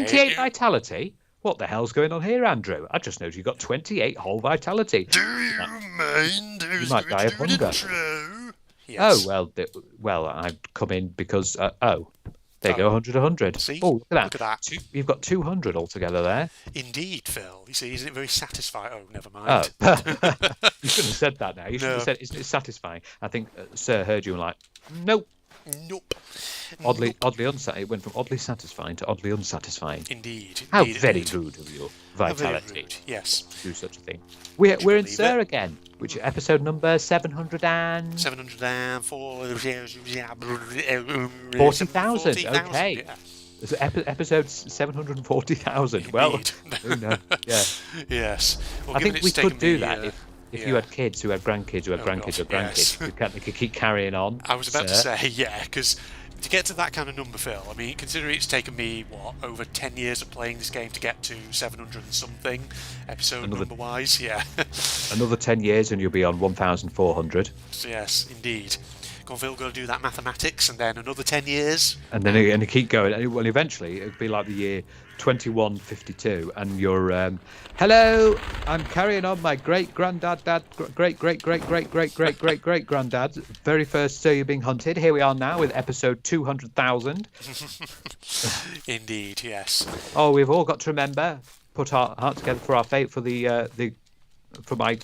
28 vitality? What the hell's going on here, Andrew? I just noticed you got 28 whole vitality. Do you mind? You might die of hunger. Yes. Oh, well, I've come in because, there you go, 100, 100. See? Oh, look at Look at that. You've got 200 altogether there. Indeed, Phil. You see, isn't it very satisfying? Oh, never mind. Oh. You shouldn't have said that now. You should No. have said, isn't it satisfying? I think Sir heard you and like, nope. Nope. Oddly unsatisfying. It went from oddly satisfying to oddly unsatisfying. Indeed. How Indeed, very indeed. rude of you, How very Vitality, rude. Yes. to do such a thing. We're in believe Sir it? again, which is episode number 700 704. 40,000. Okay. Yeah. So episode 740,000. Well, Indeed. who knows? Yeah. Yes. Well, I given think we it's could taken do me, that if you had kids who had grandkids who had Oh, grandkids God, who had grandkids. yes. They could keep carrying on. I was about to Sir. say, yeah, because to get to that kind of number, Phil, I mean, considering it's taken me, over 10 years of playing this game to get to 700 and something, number-wise, yeah. Another 10 years and you'll be on 1,400. Yes, indeed. Go on, Phil, got to do that mathematics, and then another 10 years. And then you keep going. And well, eventually it'll be like the year 2152, and you're hello, I'm carrying on my great granddad, great granddad's very first So You're Being Hunted. Here we are now with episode 200,000. Indeed, yes. Oh, we've all got to remember, put our heart together for our fate for for my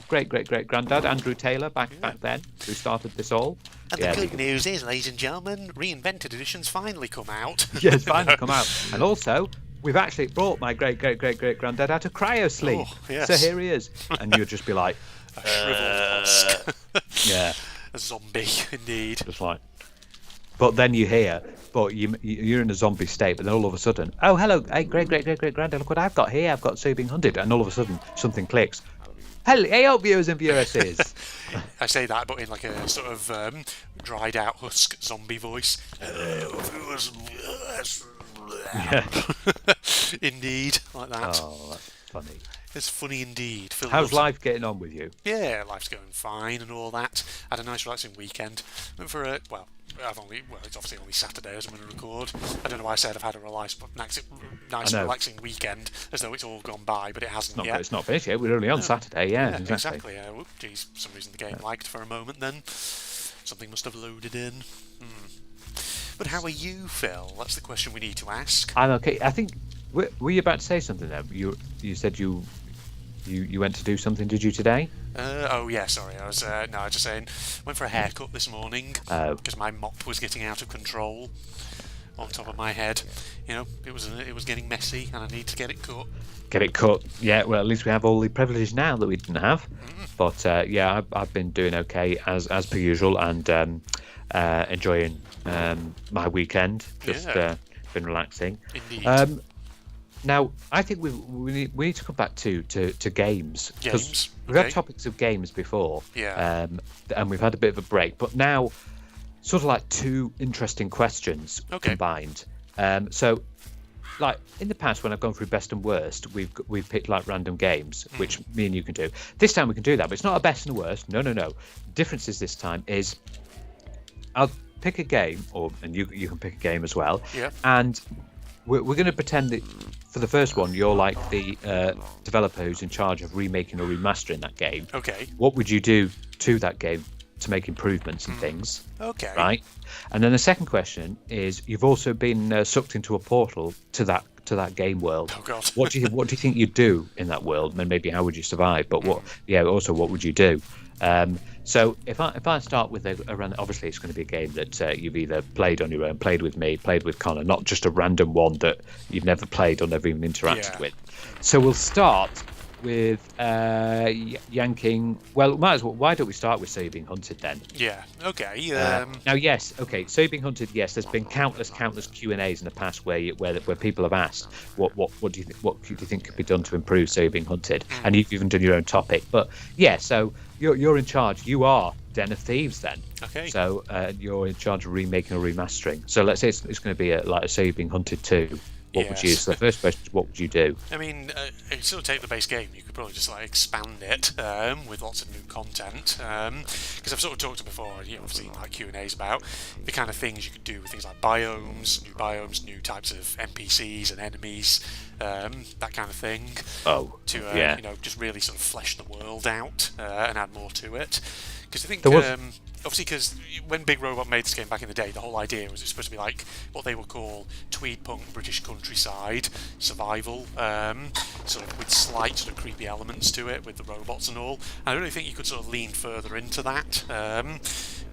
great granddad Andrew Taylor back then, who started this all. And the good news is, ladies and gentlemen, reinvented editions finally come out. Yeah, it's finally come out. And also, we've actually brought my great granddad out of cryo sleep. Oh, yes. So here he is. And you'd just be like, A shriveled husk. yeah, A zombie, indeed. just like. But then you hear, you're in a zombie state, but then all of a sudden, oh, hello, hey, great granddad, look what I've got here. I've got So Being Hunted. And all of a sudden, something clicks. Hey up, viewers and viewesses. I say that, but in like a sort of dried out husk zombie voice. Yeah. Indeed, like that. Oh, that's funny. It's funny indeed. Phil How's loves it. life getting on with you? Yeah, life's going fine and all that. Had a nice relaxing weekend. Went for a, it's obviously only Saturday as I'm going to record. I don't know why I said I've had a nice relaxing weekend, as though it's all gone by, but it hasn't yet. It's not finished yet. We're only on Saturday, yeah, exactly. Whoop, geez, for some reason the game lagged for a moment then. Something must have loaded in. But how are you, Phil? That's the question we need to ask. I'm okay. I think, were you about to say something there? You said you went to do something, did you, today? Oh yeah, sorry. I was just saying. Went for a haircut this morning because my mop was getting out of control on top of my head. You know, it was getting messy, and I need to get it cut. Get it cut. Yeah. Well, at least we have all the privileges now that we didn't have. But yeah, I've been doing okay as per usual, and enjoying my weekend. Just been relaxing. Indeed. Now, I think we need to come back to games. Games. We've had topics of games before. Yeah. And we've had a bit of a break, but now, sort of like two interesting questions combined. So, like in the past, when I've gone through best and worst, we've picked like random games, which me and you can do. This time we can do that, but it's not a best and a worst. No. The difference is this time is I'll pick a game, and you can pick a game as well. Yeah. And we're going to pretend that for the first one, you're like the developer who's in charge of remaking or remastering that game. Okay. What would you do to that game to make improvements and things? Okay. Right. And then the second question is, you've also been sucked into a portal to that game world. Oh God. What do you think you'd do in that world, and maybe how would you survive? But also what would you do? So if I start with a random, obviously it's going to be a game that you've either played on your own, played with me, played with Connor, not just a random one that you've never played or never even interacted with. So we'll start with yanking. Well, might as well. Why don't we start with So You're Being Hunted then? Yeah. Okay. Now, yes. Okay. So You're Being Hunted. Yes. There's been countless Q&As in the past where people have asked what do you think could be done to improve So You're Being Hunted, and you've even done your own topic. But yeah. So you're in charge. You are Den of Thieves then. Okay. So you're in charge of remaking or remastering. So let's say it's going to be like a So You're Being Hunted 2. what would you? So the first question is, what would you do? I mean, if you sort of take the base game, you could probably just like expand it with lots of new content. Because I've sort of talked before, I've seen like Q&As about the kind of things you could do with things like biomes, new types of NPCs and enemies, that kind of thing. Oh, to yeah. just really sort of flesh the world out and add more to it. Because I think There was- obviously, because when Big Robot made this game back in the day, the whole idea was it was supposed to be like what they would call tweed punk British countryside survival, sort of with slight sort of creepy elements to it with the robots and all. And I really think you could sort of lean further into that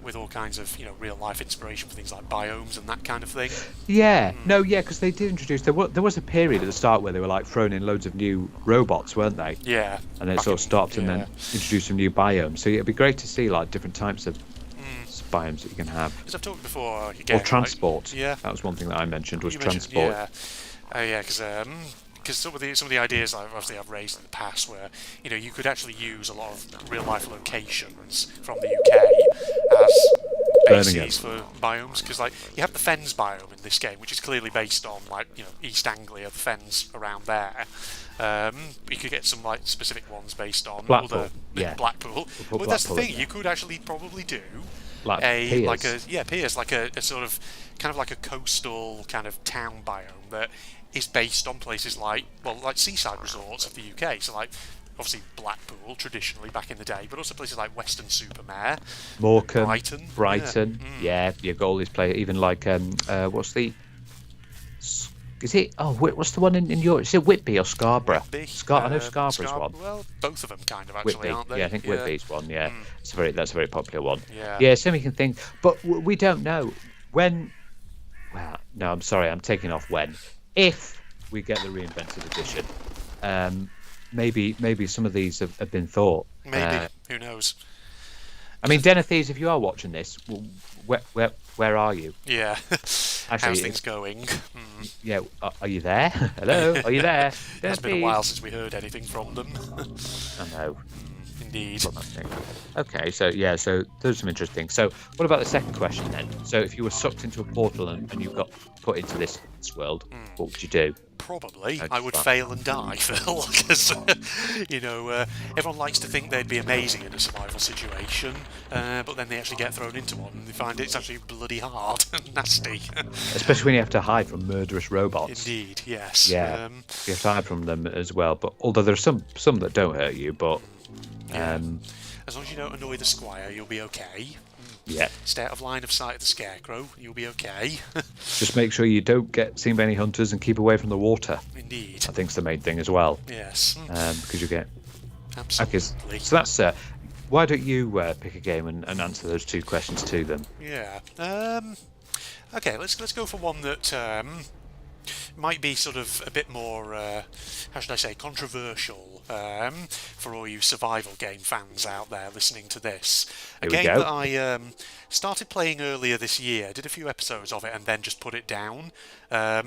with all kinds of real life inspiration for things like biomes and that kind of thing. Yeah, no, yeah, because they did introduce. There was a period at the start where they were like throwing in loads of new robots, weren't they? Yeah. And then it sort of stopped, and then introduced some new biomes. So it'd be great to see like different types of biomes that you can have. As I've talked before, again, Or transport. Yeah. That was one thing that I mentioned was You transport. because some of the ideas I've raised in the past where you could actually use a lot of real life locations from the UK as bases for biomes, because like you have the Fens biome in this game, which is clearly based on like East Anglia, the Fens around there. You could get some like specific ones based on Blackpool. Blackpool. Well, that's the thing. You could actually probably do piers, like a sort of kind of like a coastal kind of town biome that is based on places like seaside resorts of the UK. So like obviously Blackpool traditionally back in the day, but also places like Weston-super-Mare, Morecambe, Brighton. Yeah, you've got all these places. Even like what's the? Is it? Oh, what's the one in York? Is it Whitby or Scarborough? Whitby. I know Scarborough's one. Well, both of them kind of actually, Whitby. aren't they? Yeah, I think Whitby's one. Yeah, that's a very popular one. Yeah. Yeah, so we can think, but we don't know when. Well, no, I'm sorry, I'm taking off when. If we get the reinvented edition, maybe some of these have been thought. Maybe. Who knows? I mean, Den of Thieves, if you are watching this, where are you? Yeah. Actually, how's things going? Yeah, are you there? Hello, are you there? It's been a while since we heard anything from them. I know. Indeed. Okay, so there's some interesting. So, what about the second question then? So, if you were sucked into a portal and you got put into this world, what would you do? Probably, I would fail and die, Phil, because everyone likes to think they'd be amazing in a survival situation, but then they actually get thrown into one and they find it's actually bloody hard and nasty. Especially when you have to hide from murderous robots. Indeed, yes. Yeah, you have to hide from them as well. But although there's some that don't hurt you, but as long as you don't annoy the squire, you'll be okay. Yeah. Stay out of line of sight of the scarecrow, you'll be okay. Just make sure you don't get seen by any hunters and keep away from the water. Indeed. I think it's the main thing as well. Yes. Because you get. Absolutely. Okay, so that's. Why don't you pick a game and answer those two questions to them? Yeah. Okay. Let's go for one that might be sort of a bit more. How should I say? Controversial. For all you survival game fans out there listening to this. A game that I started playing earlier this year, did a few episodes of it and then just put it down. I'll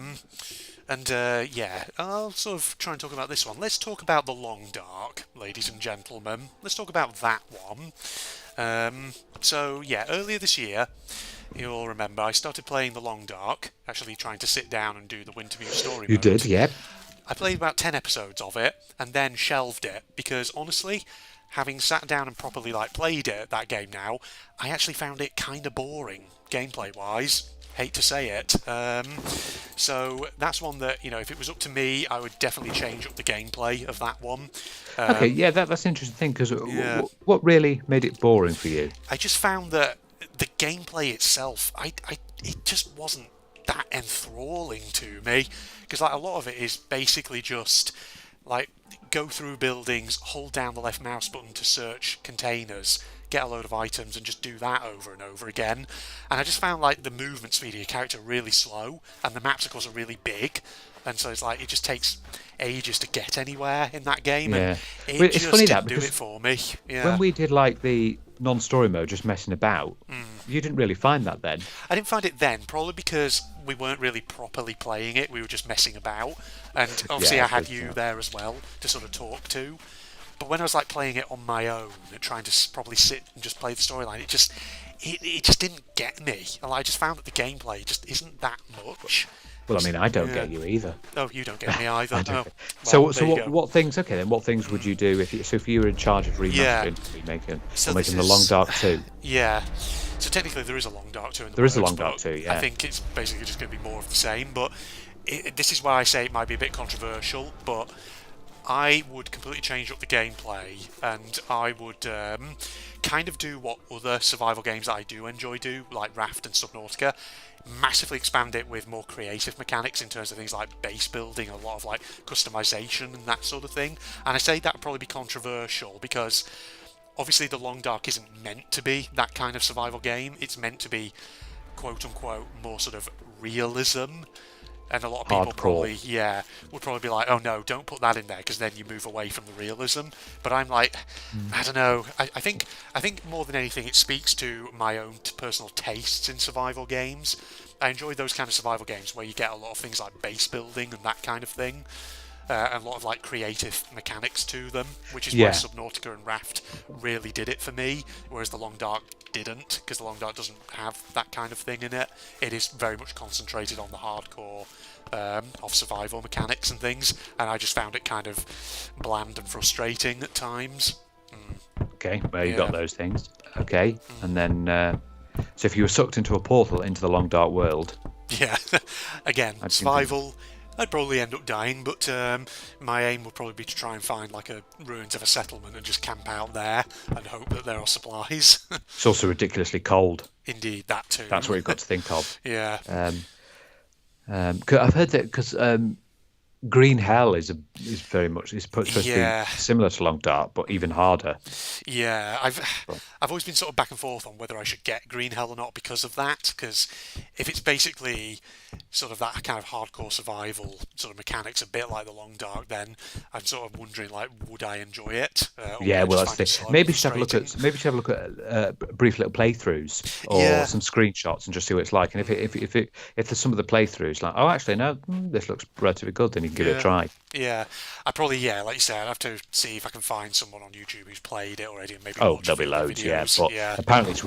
sort of try and talk about this one. Let's talk about The Long Dark, ladies and gentlemen. Let's talk about that one. Earlier this year, you'll remember, I started playing The Long Dark, actually trying to sit down and do the Wintermute story mode. You did, yeah. I played about 10 episodes of it and then shelved it because honestly, having sat down and properly played it, that game now, I actually found it kind of boring gameplay wise. Hate to say it. So that's one that, if it was up to me, I would definitely change up the gameplay of that one. Okay, yeah, that's an interesting thing because what really made it boring for you? I just found that the gameplay itself, it just wasn't that enthralling to me because a lot of it is basically just go through buildings, hold down the left mouse button to search containers, get a load of items and just do that over and over again. And I just found the movement speed of your character really slow and the maps of course are really big, and so it's it just takes ages to get anywhere in that game. Yeah. And it's funny didn't do it for me. Yeah. When we did the non-story mode, just messing about, you didn't really find that then. I didn't find it then, probably because we weren't really properly playing it. We were just messing about, and obviously I had you there as well to sort of talk to. But when I was playing it on my own and trying to probably sit and just play the storyline, it just didn't get me. And I just found that the gameplay just isn't that much. Well, I mean, I don't get you either. Oh, you don't get me either. I don't Oh, get- well, so what things? Okay, then what things would you do if you were in charge of remastering, remaking, So or this making the Long is- Dark 2? Yeah. So technically there is a Long Dark 2 in the There is a works, Long Dark but 2, yeah. I think it's basically just going to be more of the same. But this is why I say it might be a bit controversial, but I would completely change up the gameplay, and I would kind of do what other survival games that I do enjoy do, like Raft and Subnautica, massively expand it with more creative mechanics in terms of things like base building, a lot of like customization and that sort of thing. And I say that would probably be controversial because obviously the Long Dark isn't meant to be that kind of survival game. It's meant to be quote unquote more sort of realism. And a lot of people Hardcore. would probably be like, oh no, don't put that in there because then you move away from the realism. But I'm like, I don't know. I think more than anything, it speaks to my own personal tastes in survival games. I enjoy those kind of survival games where you get a lot of things like base building and that kind of thing. And a lot of like creative mechanics to them, which is why Subnautica and Raft really did it for me, whereas the Long Dark didn't, because the Long Dark doesn't have that kind of thing in it. It is very much concentrated on the hardcore of survival mechanics and things, and I just found it kind of bland and frustrating at times. Okay, well, you got those things. Okay, and then so if you were sucked into a portal into the Long Dark world, Again, survival. I'd probably end up dying, but my aim would probably be to try and find like a ruins of a settlement and just camp out there and hope that there are supplies. it's also ridiculously cold. Indeed, that too. That's what you've got to think of. Yeah. 'Cause I've heard that because Green Hell is very much supposed to be similar to Long Dark, but even harder. Yeah, I've always been sort of back and forth on whether I should get Green Hell or not because of that. Because if it's basically sort of that kind of hardcore survival sort of mechanics, a bit like the Long Dark, then I'm sort of wondering like, would I enjoy it? Yeah, well, that's the thing. Maybe you should have a look at brief little playthroughs or some screenshots and just see what it's like. And if there's some of the playthroughs like, oh, actually no, this looks relatively good, then you can give it a try. Yeah, I probably like you said, I'd have to see if I can find someone on YouTube who's played it already and maybe watch there'll be loads, but apparently it's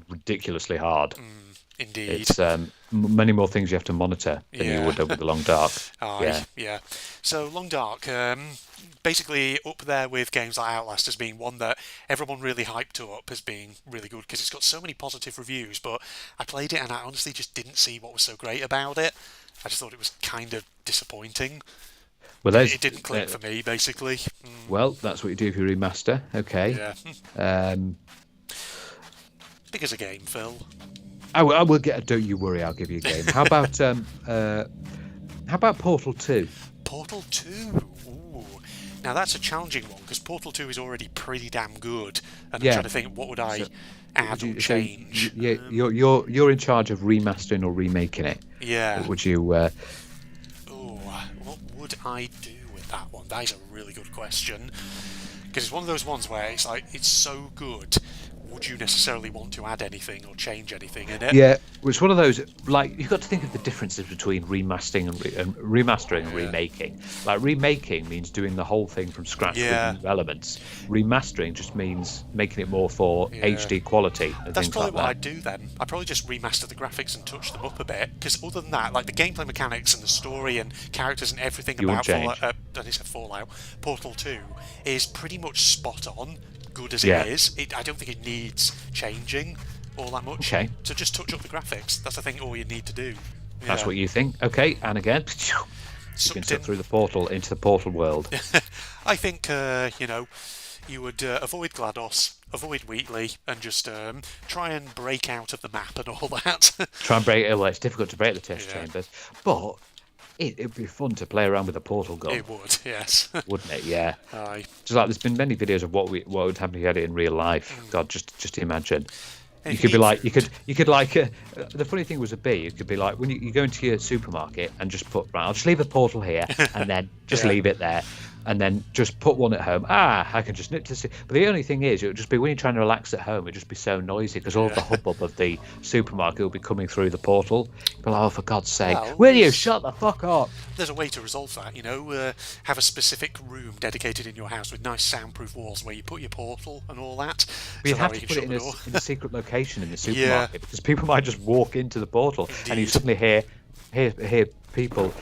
ridiculously hard. Indeed, it's many more things you have to monitor than you would with the Long Dark. Yeah. So Long Dark, basically up there with games like Outlast as being one that everyone really hyped up as being really good because it's got so many positive reviews. But I played it and I honestly just didn't see what was so great about it. I just thought it was kind of disappointing. Well, it didn't click for me, basically. Well, that's what you do if you remaster. Okay. Yeah. Big as a game, Phil. I will get. Don't you worry. I'll give you a game. How about Portal 2? Portal 2. Ooh. Now that's a challenging one because Portal 2 is already pretty damn good, and I'm trying to think what would I add or change. You're in charge of remastering or remaking it. Yeah. What would you? What would I do with that one? That is a really good question because it's one of those ones where it's like it's so good. Would you necessarily want to add anything or change anything in it? Yeah, it's one of those, like, you've got to think of the differences between remastering and remaking. Like, remaking means doing the whole thing from scratch with new elements. Remastering just means making it more for HD quality and That's things probably like what that. I'd do then. I'd probably just remaster the graphics and touch them up a bit, because other than that, like the gameplay mechanics and the story and characters and everything about Fallout, Portal 2 is pretty much spot on. Good as it is, I don't think it needs changing all that much. Okay. So just touch up the graphics. That's I think all you need to do. Yeah. That's what you think. Okay, and again, you can suck through the portal into the portal world. I think you would avoid GLaDOS, avoid Wheatley, and just try and break out of the map and all that. Try and break it. Well, it's difficult to break the test chambers, but it'd be fun to play around with a portal gun. It would, yes. Wouldn't it? Yeah. Aye. Just like there's been many videos of what would happen if you had it in real life. God, just imagine. You could be like, you could like. The funny thing was you could be like when you go into your supermarket and just put, right, I'll just leave a portal here and then just leave it there. And then just put one at home. I can just nip to see. But the only thing is, it would just be when you're trying to relax at home, it'd just be so noisy because all of the hubbub of the supermarket will be coming through the portal. But oh, for God's sake, will you shut the fuck up? There's a way to resolve that, have a specific room dedicated in your house with nice soundproof walls where you put your portal and all that. But you'd have to put it in a secret location in the supermarket because people might just walk into the portal and you suddenly hear people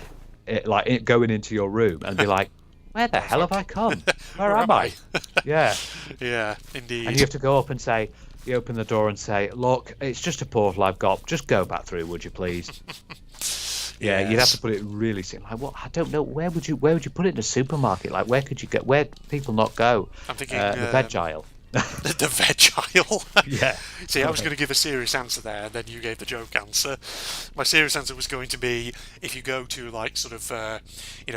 going into your room and be like, where the hell have I come? Where am I? Yeah. Yeah, indeed. And you have to go up and say, you open the door and say, look, it's just a portal I've got. Just go back through, would you please? Yeah, Yes. you'd have to put it really simple. Like, what? I don't know. Where would you put it in a supermarket? Like, where could you go? Where people not go? I'm thinking The veg aisle. The veg aisle. Yeah. See, I was going to give a serious answer there, and then you gave the joke answer. My serious answer was going to be if you go to like sort of,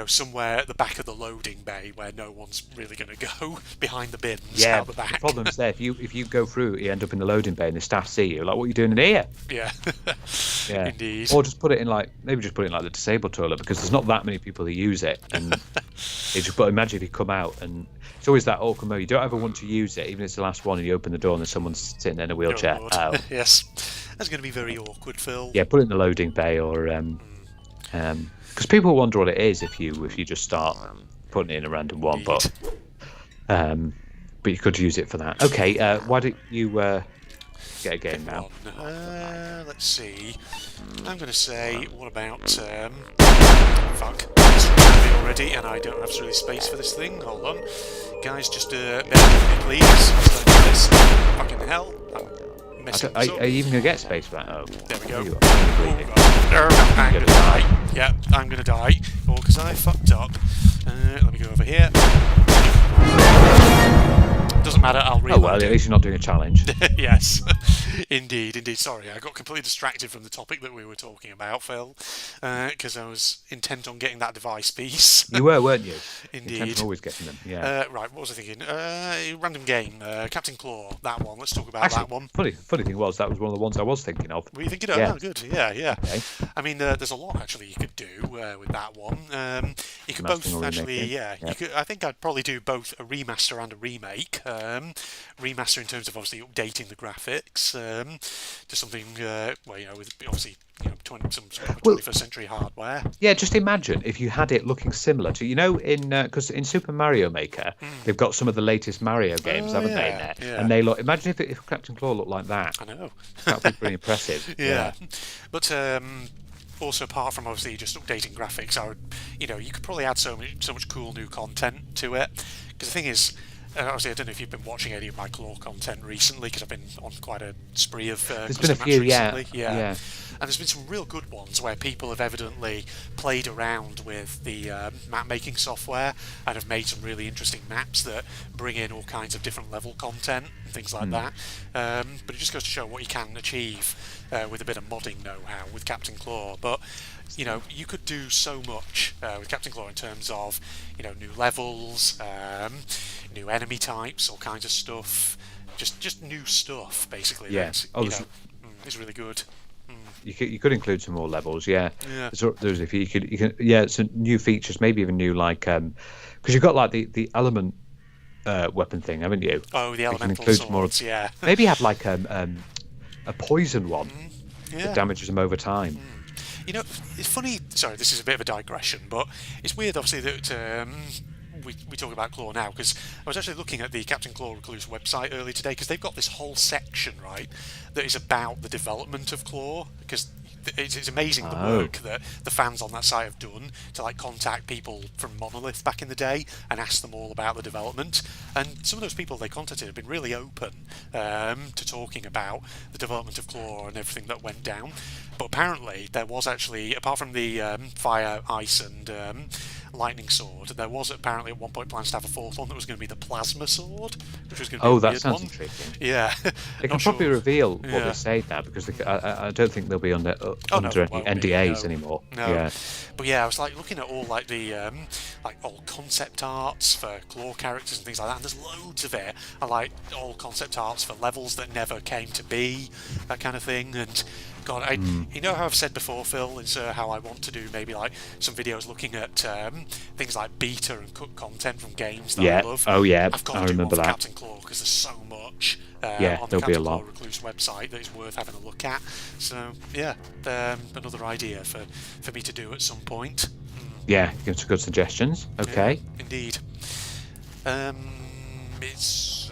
somewhere at the back of the loading bay where no one's really going to go, behind the bins. Yeah. Out the back. The problem is there. If you go through, you end up in the loading bay, and the staff see you. Like, what are you doing in here? Yeah. Yeah. Indeed. Or just put it in maybe just put it in the disabled toilet, because there's not that many people who use it. And but imagine if you come out and it's always that awkward moment. You don't ever want to use it, even if it's the last one, and you open the door and there's someone sitting there in a wheelchair. Oh. Yes. That's going to be very awkward, Phil. Yeah, put it in the loading bay, or because people wonder what it is if you just start putting it in a random one. Indeed. But you could use it for that. Okay, why don't you get a game now? Let's see. I'm going to say, what about... fuck. It's already, and I don't have really space for this thing. Hold on. Guys, just bear with me, please. Let's do this. Fucking hell. I'm messing this up. Are you even going to get space for that? Oh, There we go. you are. I'm going to die. Yeah, I'm going to die. All because I fucked up. Let me go over here. Doesn't matter, I'll reload. Oh well, at least you're not doing a challenge. Yes, indeed. Sorry, I got completely distracted from the topic that we were talking about, Phil, because I was intent on getting that device piece. You were, weren't you? Indeed. Intent on always getting them. Yeah. Right, what was I thinking? Random game, Captain Claw, that one. Let's talk about Actually, that one. funny thing was that was one of the ones I was thinking of. Were you thinking? Yeah. Oh, good. Yeah. Okay. I mean, there's a lot actually you could do with that one. You could both Remastering or actually, remaking. yeah. Yeah. You could. I think I'd probably do both a remaster and a remake. Remaster in terms of obviously updating the graphics to something with obviously some sort of 21st century hardware. Yeah, just imagine if you had it looking similar to, because in Super Mario Maker they've got some of the latest Mario games, haven't they? In there, yeah. and they look. Imagine if Captain Claw looked like that. I know. That would be pretty impressive. Yeah. But also, apart from obviously just updating graphics, you could probably add so much cool new content to it. Because the thing is, obviously, I don't know if you've been watching any of my Claw content recently, because I've been on quite a spree of There's been a custom few, maps recently. yeah. And there's been some real good ones where people have evidently played around with the map making software and have made some really interesting maps that bring in all kinds of different level content and things like that. But it just goes to show what you can achieve with a bit of modding know-how with Captain Claw. But you could do so much with Captain Claw in terms of new levels, new enemy types, all kinds of stuff, just new stuff basically. Yeah. Is really good. You could include some more levels, yeah. Yeah. There's if you can, some new features, maybe even new because you've got like the element weapon thing, haven't you? Oh, the elemental swords, yeah. Maybe have like a poison one Yeah. that damages them over time. It's funny. Sorry, this is a bit of a digression, but it's weird, obviously, that we talk about Claw now, because I was actually looking at the Captain Claw Recluse website earlier today, because they've got this whole section, right, that is about the development of Claw, because it's amazing the work that the fans on that site have done to contact people from Monolith back in the day and ask them all about the development. And some of those people they contacted have been really open to talking about the development of Claw and everything that went down. But apparently there was actually, apart from the fire, ice and lightning sword, there was apparently at one point plans to have a fourth one that was going to be the plasma sword, which was going to be a that weird sounds one. intriguing. Yeah. They can probably reveal what they say now, because I don't think they'll be under any NDAs anymore. No. Yeah. But yeah, I was looking at all the old concept arts for Claw characters and things like that, and there's loads of it. I like old concept arts for levels that never came to be, that kind of thing. And God, you know how I've said before, Phil, is how I want to do maybe some videos looking at things like beta and cut content from games that I love. Oh yeah, I've got I to do remember one for that. Captain Claw, because there's so much on the there'll be a Captain Claw lot. Recluse website that is worth having a look at. So yeah, another idea for me to do at some point. Yeah, give some good suggestions. Okay. Yeah, indeed. It's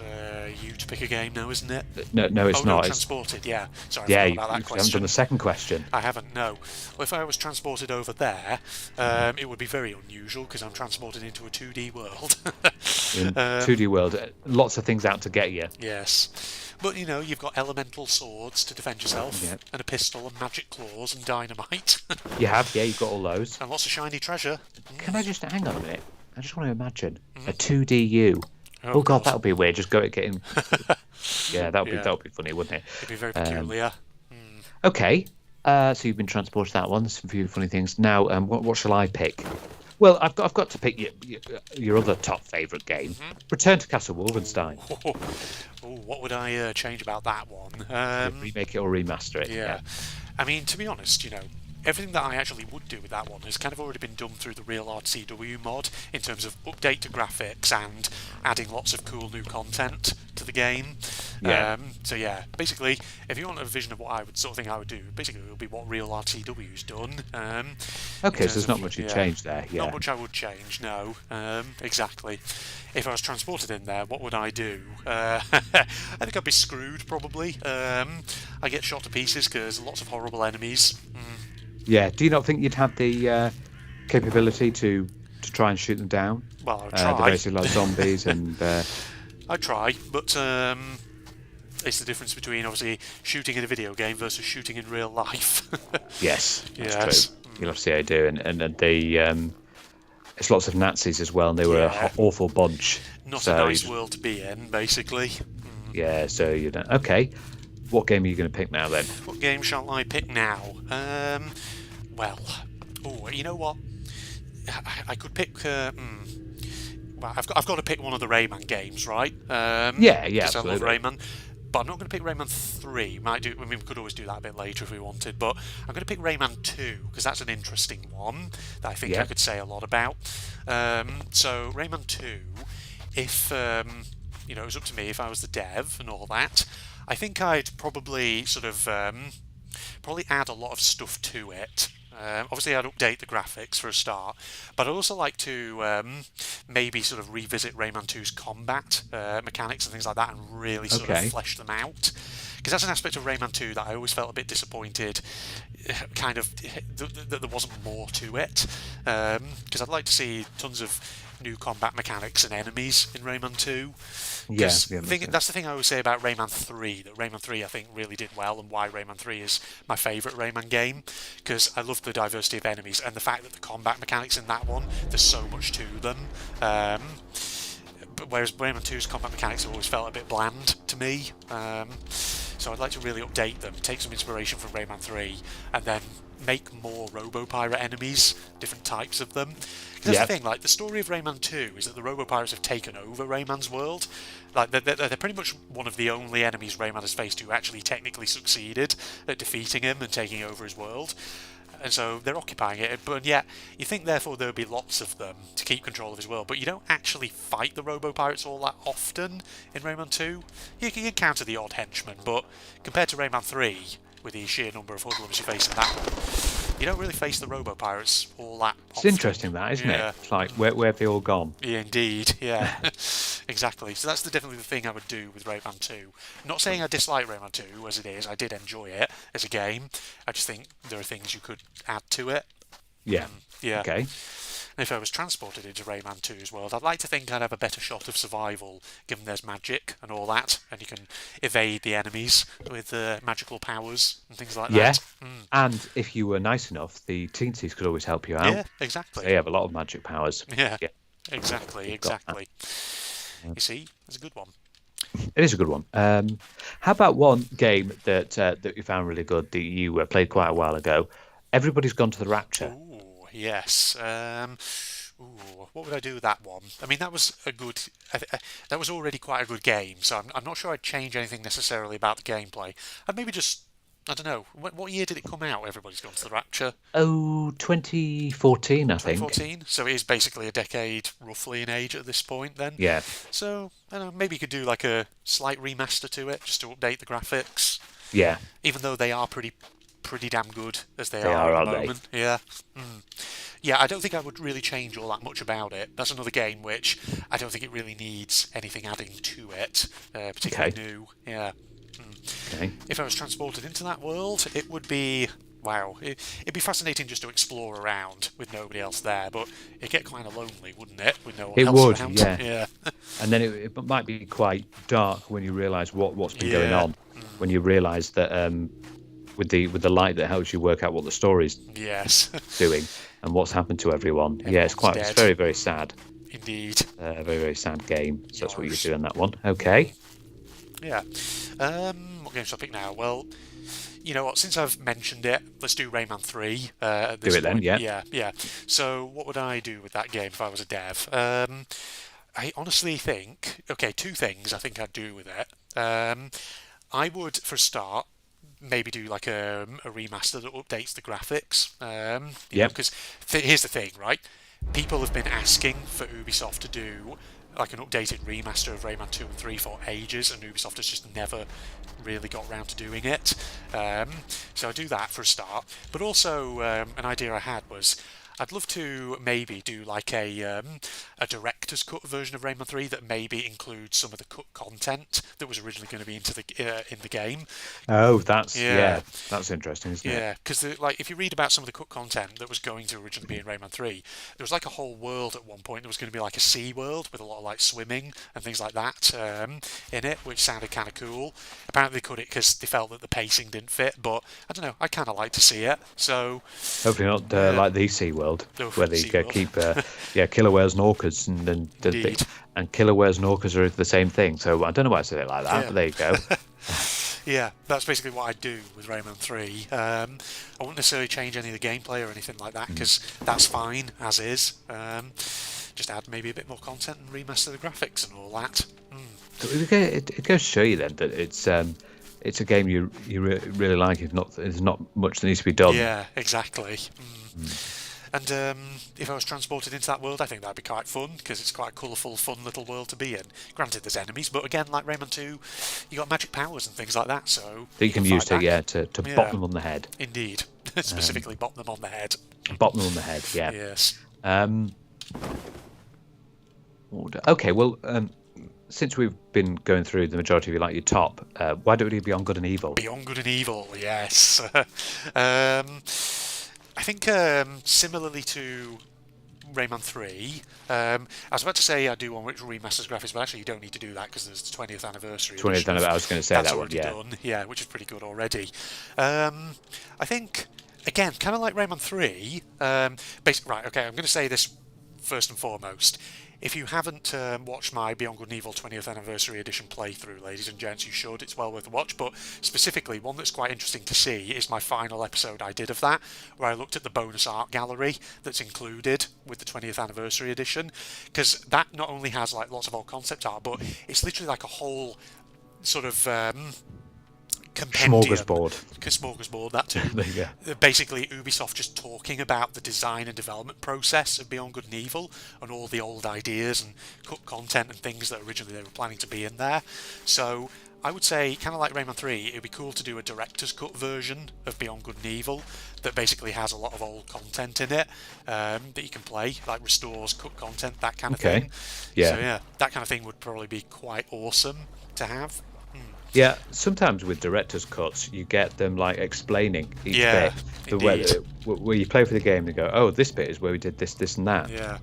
you to pick a game now, isn't it? No, it's Oh no, not. transported. Yeah, sorry, I Yeah, forgot you about that haven't question. done the second question. I haven't. No. Well, if I was transported over there, it would be very unusual because I'm transported into a 2D world. In 2D world, lots of things out to get you. Yes. But you've got elemental swords to defend yourself, Yeah. and a pistol, and magic claws, and dynamite, You have, yeah, you've got all those. and lots of shiny treasure. Can I just hang on a minute? I just want to imagine a 2DU. Oh, Oh God, that would be weird. Just getting. Yeah, that would Yeah. be funny, wouldn't it? It'd be very peculiar. Okay, so you've been transported that one. There's a few funny things. Now, what shall I pick? Well, I've got to pick your other top favourite game. Return to Castle Wolfenstein. Oh, what would I change about that one? Remake it or remaster it. Yeah. I mean, to be honest, everything that I actually would do with that one has kind of already been done through the Real Hard CW mod in terms of update to graphics and adding lots of cool new content to the game. Yeah. So yeah, basically, if you want a vision of what I would I would do, basically it would be what Real Hard CW's done. Okay, so there's not much you'd change there. Yeah. Not much I would change, no. Exactly. If I was transported in there, what would I do? I think I'd be screwed, probably. I get shot to pieces because lots of horrible enemies. Yeah. Do you not think you'd have the capability to try and shoot them down? Well, I'd They're try. basically like zombies, and I'd try, but it's the difference between obviously shooting in a video game versus shooting in real life. yes, that's Yes. true. You'll have to see how you do, and the it's lots of Nazis as well, and they were Yeah. an awful bunch. Not So a nice world to be in, basically. Yeah, so you know. Okay, what game are you going to pick now then? What game shall I pick now? Well, you know what? I could pick. Well, I've got to pick one of the Rayman games, right? Yeah, Because I love absolutely. Rayman. But I'm not going to pick Rayman 3. We could always do that a bit later if we wanted. But I'm going to pick Rayman 2 because that's an interesting one that I think I could say a lot about. So Rayman 2, if it was up to me, if I was the dev and all that, I think I'd probably sort of probably add a lot of stuff to it. Obviously, I'd update the graphics for a start, but I'd also like to maybe sort of revisit Rayman 2's combat mechanics and things like that and really sort of flesh them out. Because that's an aspect of Rayman 2 that I always felt a bit disappointed, kind of, that there wasn't more to it. Because I'd like to see tons of new combat mechanics and enemies in Rayman 2. Yeah, That's the thing I always say about Rayman 3, that Rayman 3 I think really did well, and why Rayman 3 is my favourite Rayman game, because I love the diversity of enemies and the fact that the combat mechanics in that one, there's so much to them. But whereas Rayman 2's combat mechanics have always felt a bit bland to me. So I'd like to really update them, take some inspiration from Rayman 3, and then make more Robo-Pirate enemies, different types of them. Because that's the thing, like, the story of Rayman 2 is that the Robo-Pirates have taken over Rayman's world. Like, they're pretty much one of the only enemies Rayman has faced who actually technically succeeded at defeating him and taking over his world. And so they're occupying it, but yet you think therefore there would be lots of them to keep control of his world, but you don't actually fight the Robo-Pirates all that often in Rayman 2. You can encounter the odd henchman, but compared to Rayman 3, with the sheer number of hoodlums you face in that one, you don't really face the Robo-Pirates all that often. It's interesting that, isn't it? It's like, where have they all gone? Yeah, indeed, yeah. Exactly. So that's definitely the thing I would do with Rayman 2. Not saying I dislike Rayman 2 as it is, I did enjoy it as a game. I just think there are things you could add to it. Yeah. Yeah. Okay. And if I was transported into Rayman 2's world, I'd like to think I'd have a better shot of survival, given there's magic and all that, and you can evade the enemies with magical powers and things like that. And if you were nice enough, the teensies could always help you out. Yeah, exactly. They have a lot of magic powers. Yeah. Exactly. You see, it's a good one. It is a good one. How about one game that you found really good that you played quite a while ago? Everybody's Gone to the Rapture. Ooh, yes. What would I do with that one? I mean, that was a good. That was already quite a good game, so I'm not sure I'd change anything necessarily about the gameplay. I'd maybe just. I don't know. What year did it come out? Everybody's Gone to the Rapture. Oh, 2014, I think. 2014. So it is basically a decade, roughly, in age at this point. Then. Yeah. So I don't know. Maybe you could do like a slight remaster to it, just to update the graphics. Yeah. Even though they are pretty pretty damn good as they They are at aren't the they? moment. Yeah. Yeah, I don't think I would really change all that much about it. That's another game which I don't think it really needs anything adding to it, particularly Okay. new. Yeah. Okay. If I was transported into that world, it would be wow. It'd be fascinating just to explore around with nobody else there, but it'd get kind of lonely, wouldn't it, with no one It else would, around? yeah. Yeah. And then it might be quite dark when you realise what's been going Yeah. on. When you realise that with the light that helps you work out what the story's Yes. doing and what's happened to everyone. Yeah, Everyone's it's dead. very, very sad. Indeed. Very, very sad game. So that's what you Yours. do in that one. Okay. Yeah. What game should I pick now? Well, you know what? Since I've mentioned it, let's do Rayman 3 at Do this it then, point. yeah. Yeah. So, what would I do with that game if I was a dev? I honestly think, okay, two things I think I'd do with it. I would, for a start, maybe do like a remaster that updates the graphics. Yep. Because here's the thing, right? People have been asking for Ubisoft to do like an updated remaster of Rayman 2 and 3 for ages, and Ubisoft has just never really got round to doing it. So I do that for a start. But also, an idea I had was I'd love to maybe do like a director's cut version of Rayman 3 that maybe includes some of the cut content that was originally going to be in the game. Oh, that's Yeah. that's interesting, isn't it? Yeah, because like if you read about some of the cut content that was going to originally be in Rayman 3, there was like a whole world at one point that was going to be like a sea world with a lot of like swimming and things like that in it, which sounded kind of cool. Apparently they cut it because they felt that the pacing didn't fit, but I don't know, I kind of like to see it. So Hopefully not like the Sea World, Oh, where they SeaWorld. keep killer whales and orcas, Indeed. and killer whales and orcas are the same thing. So I don't know why I said it like that, Yeah. but there you go. Yeah, that's basically what I'd do with Rayman 3. I wouldn't necessarily change any of the gameplay or anything like that because that's fine as is. Just add maybe a bit more content and remaster the graphics and all that. So it goes to show you then that it's a game you really like. If not, there's not much that needs to be done. Yeah, exactly. And if I was transported into that world, I think that'd be quite fun because it's quite a colourful, fun little world to be in. Granted, there's enemies, but again, like Rayman 2, you got magic powers and things like that, so That you can use fight back. to Yeah. bop them on the head. Indeed, specifically bop them on the head. Bop them on the head. Yeah. Yes. Okay. Well, since we've been going through the majority of your top, why don't we do Beyond Good and Evil? Beyond Good and Evil, yes. I think similarly to Rayman 3, I was about to say I do one which remasters graphics, but actually you don't need to do that because there's the 20th anniversary. 20th edition. anniversary. I was going to say That's that one. already Yeah. done, yeah, which is pretty good already. I think, again, kind of like Rayman 3, right, okay, I'm going to say this first and foremost. If you haven't watched my Beyond Good and Evil 20th Anniversary Edition playthrough, ladies and gents, you should. It's well worth a watch. But specifically, one that's quite interesting to see is my final episode I did of that, where I looked at the bonus art gallery that's included with the 20th Anniversary Edition. Because that not only has like lots of old concept art, but it's literally like a whole sort of compendium. Smorgasbord, that too. There you go. Basically, Ubisoft just talking about the design and development process of Beyond Good and Evil and all the old ideas and cut content and things that originally they were planning to be in there. So I would say, kind of like Rayman 3, it would be cool to do a director's cut version of Beyond Good and Evil that basically has a lot of old content in it that you can play, like restores cut content, that kind of thing. Yeah. So yeah, that kind of thing would probably be quite awesome to have. Yeah, sometimes with director's cuts, you get them like explaining each Yeah, bit. The way indeed. where you play for the game, they go, "Oh, this bit is where we did this, this, and that." Yeah.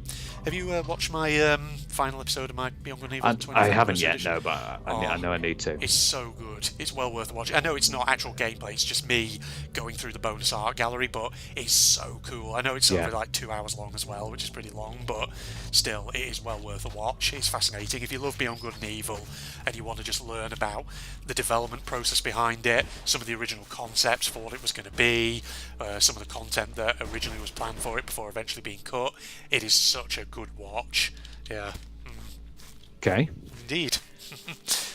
Have you watched my final episode of my Beyond Good and Evil 20th I haven't Anniversary yet, edition? no, but I know I need to. It's so good. It's well worth watching. I know it's not actual gameplay, it's just me going through the bonus art gallery, but it's so cool. I know it's only like 2 hours long as well, which is pretty long, but still, it is well worth a watch. It's fascinating. If you love Beyond Good and Evil and you want to just learn about the development process behind it, some of the original concepts for what it was going to be, some of the content that originally was planned for it before eventually being cut, it is such a good watch. Yeah. Okay. Indeed.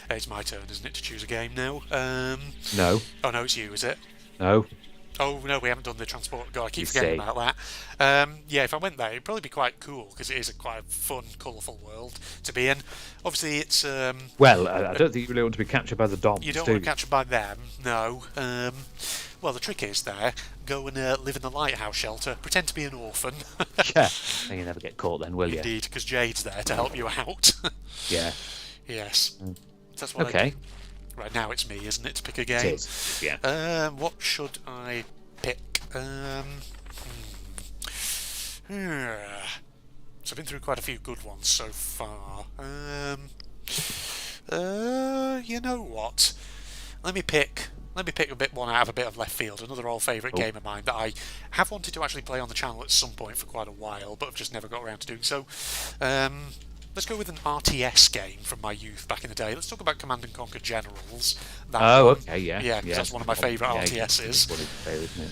It's my turn, isn't it, to choose a game now? No. Oh no, it's you, is it? No. Oh no, we haven't done the transport. God, I keep You forgetting see. about that. Yeah, if I went there, it'd probably be quite cool because it is a quite fun, colourful world to be in. Obviously, it's Well, I don't think you really want to be captured by the you Doms, don't do want to you? catch them by them. No. Well, the trick is there. Go and live in the lighthouse shelter. Pretend to be an orphan. Yeah. And you never get caught then, will you? Indeed, because Jade's there to help you out. Yeah. Yes. Mm. That's what I do. Okay. Right, now it's me, isn't it, to pick a It game? is. Yeah. What should I pick? So I've been through quite a few good ones so far. You know what? Let me pick a bit one out of a bit of left field. Another old favourite Oh. game of mine that I have wanted to actually play on the channel at some point for quite a while, but I've just never got around to doing so. Let's go with an RTS game from my youth back in the day. Let's talk about Command and Conquer Generals. That Oh, one. okay, yeah. Yeah, because that's one of my favourite RTSs. It's one of your favourite, isn't it?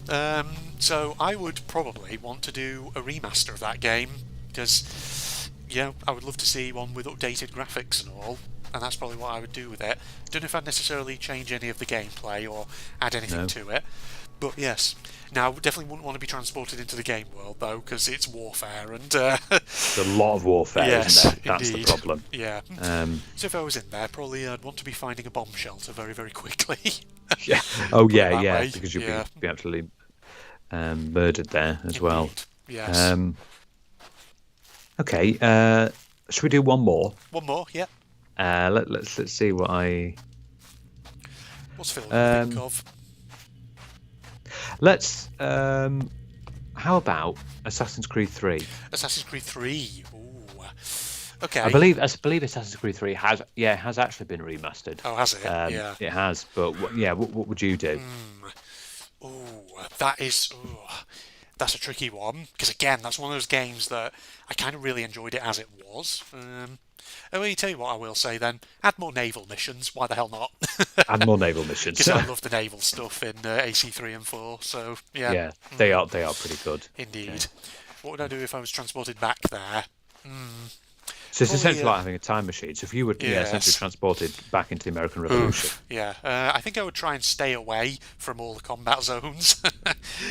Yeah. So I would probably want to do a remaster of that game because, I would love to see one with updated graphics and all, and that's probably what I would do with it. Don't know if I'd necessarily change any of the gameplay or add anything to it, but yes. Now, definitely wouldn't want to be transported into the game world though, because it's warfare and. There's a lot of warfare, Yes, isn't there? That's indeed. the problem. Yeah. So if I was in there, probably I'd want to be finding a bomb shelter very, very quickly. Yeah. Oh, Put it yeah, that yeah. way. Because you'd Yeah. be absolutely murdered there as well. Indeed. Yes. Okay. Should we do one more? One more, yeah. Let's see what I. What's Phil think of? Let's. How about Assassin's Creed 3? Assassin's Creed 3. Ooh. Okay. I believe Assassin's Creed 3 has actually been remastered. Oh, has it? Yeah. It has. But what would you do? Ooh, that's a tricky one because again, that's one of those games that I kind of really enjoyed it as it was. Well, tell you what, I will say then: add more naval missions. Why the hell not? And more naval missions. Because I love the naval stuff in AC3 and 4. So yeah. Yeah, they are pretty good. Indeed. Okay. What would I do if I was transported back there? So it's Probably, essentially like having a time machine. So if you were essentially Yes. transported back into the American Revolution. Yeah, I think I would try and stay away from all the combat zones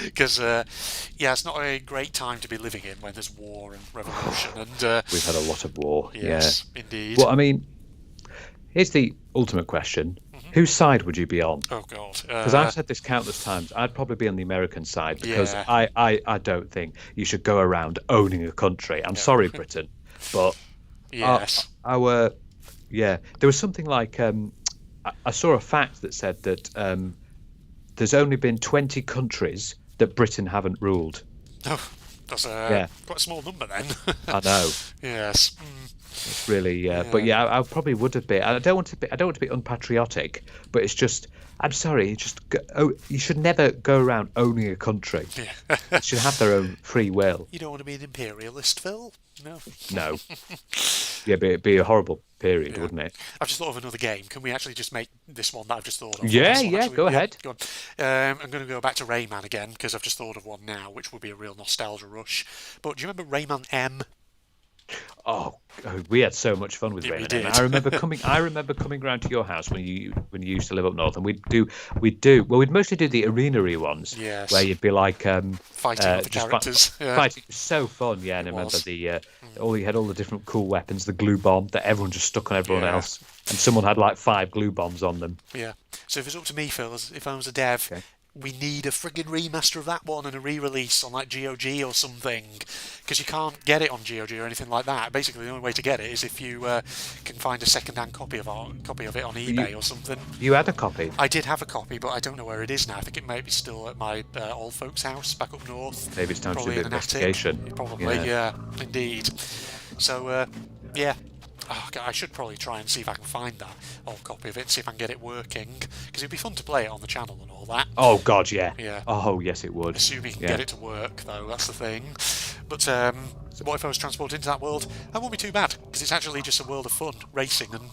because, it's not a great time to be living in when there's war and revolution. And We've had a lot of war. yes, indeed. Well, I mean, here's the ultimate question: whose side would you be on? Oh God, Because I've said this countless times. I'd probably be on the American side because Yeah. I don't think you should go around owning a country. I'm sorry, Britain, but yes, there was something like I saw a fact that said that there's only been 20 countries that Britain haven't ruled. oh, that's quite a small number then. I know. Yes. It's really, but I probably would have been. I don't want to be unpatriotic, but it's just. I'm sorry. You should never go around owning a country. Yeah. They should have their own free will. You don't want to be an imperialist, Phil? No. No. Yeah, but it'd be a horrible period, Yeah. wouldn't it? I've just thought of another game. Can we actually just make this one that I've just thought of? Yeah, This one actually- go ahead. Go on. I'm going to go back to Rayman again because I've just thought of one now, which would be a real nostalgia rush. But do you remember Rayman M? Oh, we had so much fun with Yeah, we Rayman. did. I remember coming round to your house when you used to live up north, and we'd mostly do the arena-y ones, Yes. where you'd be like Fighting other just characters. Yeah. fighting. It was so fun, yeah. And I remember was. you had all the different cool weapons, the glue bomb that everyone just stuck on everyone Yeah. else, and someone had like 5 glue bombs on them. Yeah. So if it's up to me, Phil, if I was a dev, Okay. we need a friggin' remaster of that one and a re-release on like GOG or something, because you can't get it on GOG or anything like that. Basically, the only way to get it is if you can find a second-hand copy of it on eBay or something. You had a copy. I did have a copy, but I don't know where it is now. I think it may be still at my old folks' house back up north. Maybe it's time to do a Probably bit in of an attic. investigation. Probably, yeah, indeed. So, yeah. Oh, God, I should probably try and see if I can find that old copy of it, see if I can get it working, because it'd be fun to play it on the channel and all that. Oh God, yeah. Yeah. Oh yes, it would. Assuming you can Yeah. get it to work, though, that's the thing. But what if I was transported into that world? That won't be too bad, because it's actually just a world of fun, racing and,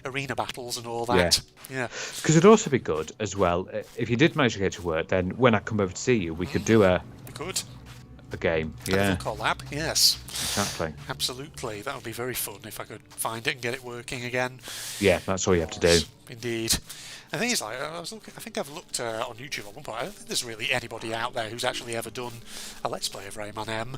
arena battles and all that. Yeah. Because it'd also be good as well if you did manage to get to work. Then when I come over to see you, we could do a We could. game. A Yeah, little collab, yes. exactly. Absolutely. That would be very fun if I could find it and get it working again. Yeah, that's all you have to do. Indeed. The thing is, like, I think I've looked on YouTube at one point. I don't think there's really anybody out there who's actually ever done a Let's Play of Rayman M.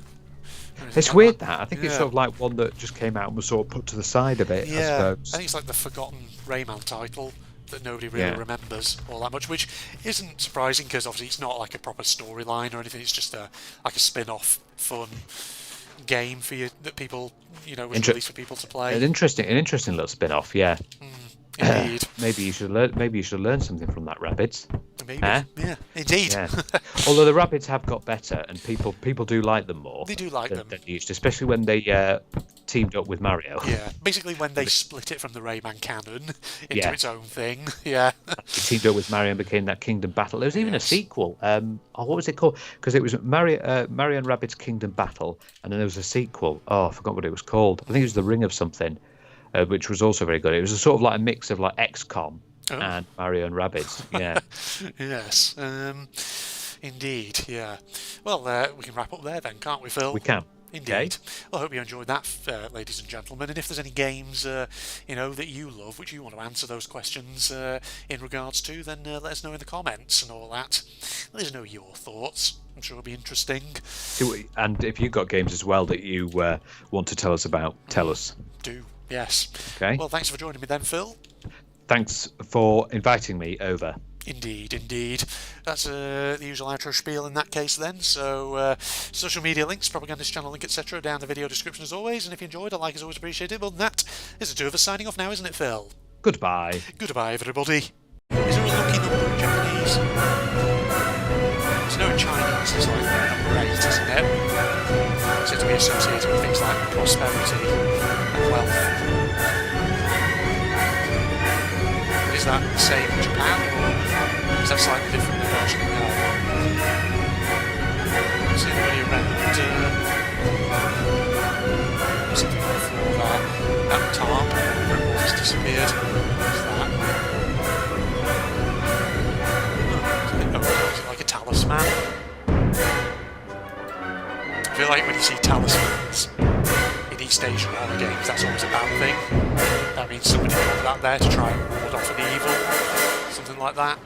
It's weird that. I think it's sort of like one that just came out and was sort of put to the side a bit, I suppose. I think it's like the forgotten Rayman title that nobody really remembers all that much, which isn't surprising because obviously it's not like a proper storyline or anything. It's just like a spin-off, fun game for you that people, was released for people to play. An interesting little spin-off, yeah. Indeed. Maybe you should learn something from that, Rabbids. Maybe, yeah, indeed. Yeah. Although the Rabbids have got better, and people do like them more. They do like them. Than used to, especially when they teamed up with Mario. Yeah, basically when they split it from the Rayman canon into its own thing. Yeah. They teamed up with Mario and became that Kingdom Battle. There was even a sequel. What was it called? Because it was Mario and Rabbids Kingdom Battle, and then there was a sequel. Oh, I forgot what it was called. I think it was the Ring of something. Which was also very good. It was a sort of like a mix of like XCOM and Mario and Rabbids. Yeah. Yes. Indeed. Yeah. Well, we can wrap up there then, can't we, Phil? We can. Indeed. Okay. Well, I hope you enjoyed that, ladies and gentlemen. And if there's any games, that you love, which you want to answer those questions in regards to, then let us know in the comments and all that. Let us know your thoughts. I'm sure it'll be interesting. And if you've got games as well that you want to tell us about, tell us. Do. Yes. Okay. Well, thanks for joining me then, Phil. Thanks for inviting me over. Indeed. That's the usual outro spiel in that case then. So, social media links, propagandist channel link, etc. down the video description as always. And if you enjoyed, a like is always appreciated. But that is the two of us signing off now, isn't it, Phil? Goodbye. Goodbye, everybody. Is there a lucky number in Japanese? There's no in Chinese. It's like number 8, isn't it? It's to be associated with things like prosperity and wealth. Is that the same in Japan, or is that slightly different? I don't actually know. Is anybody around? Something before that. That tarp, whatever it was, disappeared. What is that? Is it like a talisman? I feel like when you see talismans in East Asian horror games, that's always a bad thing. That means somebody put that there to try and ward off an evil, something like that.